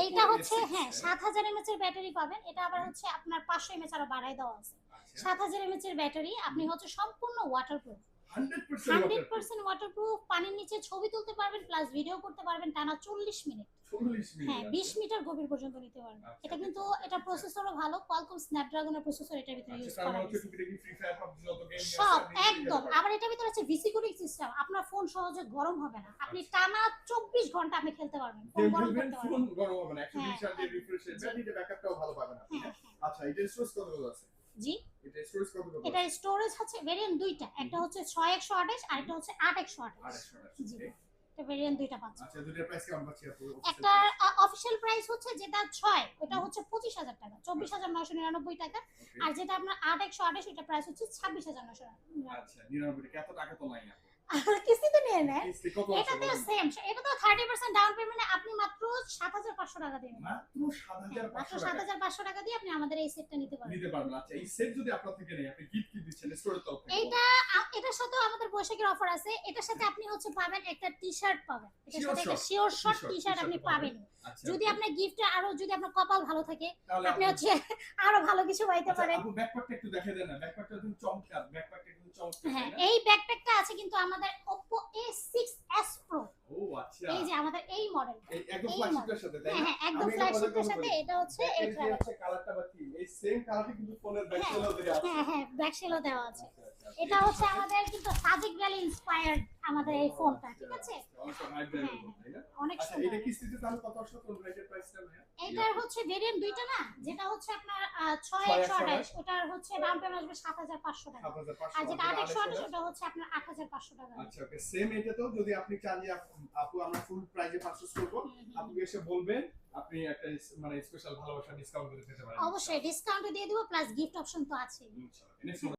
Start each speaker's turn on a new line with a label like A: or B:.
A: এইটা হচ্ছে হ্যাঁ 7000 mAh এর ব্যাটারি পাবেন। এটা আবার হচ্ছে আপনার 500 mAh আরো বাড়ায় দেওয়া আছে। 7000 mAh এর ব্যাটারি আপনি হচ্ছে সম্পূর্ণ ওয়াটারপ্রুফ। 100% ওয়াটারপ্রুফ, পানির নিচে ছবি তুলতে পারবেন প্লাস ভিডিও করতে পারবেন টানা 40 মিনিট।
B: 40 মিনিট
A: হ্যাঁ 20 মিটার গভীর পর্যন্ত নিতে পারবেন। এটা কিন্তু এটা প্রসেসরও ভালো, Qualcomm Snapdragon এর প্রসেসর এটার ভিতরে ইউজ করা হয়েছে। সব একদম। আবার এটার ভিতরে আছে ভিসি কুলিং সিস্টেম। আপনার ফোন সহজে গরম হবে না। আপনি টানা 24 ঘন্টা আপনি খেলতে পারবেন। ফোন গরম করতে পারবেন।
B: ফোন গরম হবে না। 120 হার্টজের রিফ্রেশ রেট, ব্যাটারি ব্যাকআপটাও ভালো পাবেন আপনি। আচ্ছা, এটা স্টোরেজ কত আছে?
A: জি,
B: এটা স্টোরেজ কত আছে?
A: এটা স্টোরেজ আছে ভেরিয়েন্ট দুইটা। একটা হচ্ছে 6128 আর একটা হচ্ছে 8128।
B: 8128
A: জি, এটা ভেরিয়েন্ট দুইটা পাচ্ছেন।
B: আচ্ছা, দুইটার প্রাইস কেমন পাচ্ছি আপু?
A: একটা অফিশিয়াল প্রাইস হচ্ছে যেটা 6 ওটা হচ্ছে 25000 টাকা, 24999 টাকা। আর যেটা আপনার 8128 ওটা প্রাইস হচ্ছে 26999।
B: আচ্ছা, 99 টাকা। এত টাকা তো নাই আপু।
A: আর কিস্তিতে নিয়ে নেন।
B: কিস্তি কত আছে?
A: এটাতে সেম, এটা তো 30% ডাউন পেমেন্টে আপনি মাত্র 7500 টাকা দিবেন।
B: মাত্র 7500 টাকা।
A: 7500 টাকা দিয়ে আপনি আমাদের এই সেটটা নিতে পারবেন।
B: নিতে পারবেন। আচ্ছা, এই সেট যদি আপনার থেকে নেই, আপনি গিফট কি দিচ্ছেন? স্টোরের তরফ থেকে?
A: এটার সাথেও আমাদের বৈশাখের অফার আছে। এটার সাথে আপনি হচ্ছে পাবেন একটা টি-শার্ট পাবেন। এটার সাথে একটা শিওর শর্ট টি-শার্ট আপনি পাবেন। যদি আপনার গিফটে আরো যদি আপনার কপাল ভালো থাকে আপনি হচ্ছে আরো ভালো কিছু পাইতে পারেন।
B: আপু ব্যাকপ্যাকটা একটু দেখাই দেন না। ব্যাকপ্যাকটা কিন্তু চমৎকার। ব্যাকপ্যাকটা কিন্তু চমৎকার।
A: হ্যাঁ, এই ব্যাকপ্যাকটা আছে কিন্তু আমাদের Oppo A6s Pro।
B: ও আচ্ছা।
A: এই যে আমাদের এই মডেলটা।
B: এই একদম ফ্ল্যাগশিপের সাথে, তাই না?
A: হ্যাঁ, একদম ফ্ল্যাগশিপের সাথে। এটা হচ্ছে এই
B: কালারটা বাকি। এই সেম কালারটা কিন্তু ফোনের ব্যাক সেলও দেয়া আছে।
A: হ্যাঁ, ব্যাক সেলও দেওয়া আছে। এটা হচ্ছে আমাদের কিন্তু সাদিক ভ্যালি ইন্সপায়ার্ড আমাদের এই ফোনটা, ঠিক আছে? অনেক
B: আচ্ছা,
A: সুন্দর।
B: এটা কিস্তিতে তাহলে কত আসলো? কোন রেটের প্রাইসটা ভাইয়া?
A: এটার হচ্ছে ভেরিয়েন্ট দুইটা না, যেটা হচ্ছে আপনার 6128 ওটার হচ্ছে ডাউন পেমেন্ট আসবে 7500 টাকা। আর যেটা 8128 ওটা হচ্ছে আপনার 8500 টাকা।
B: আচ্ছা, ওকে। সেম এটাতেও যদি আপনি চান যে আপু আমরা ফুল প্রাইসে পারচেজ করব, আপনি এসে বলবেন, আপনি একটা মানে স্পেশাল ভালোবাসা ডিসকাউন্ট করে দিতে পারেন।
A: অবশ্যই ডিসকাউন্ট দিয়ে দিব প্লাস গিফট অপশন তো আছেই।
B: ইনশাআল্লাহ।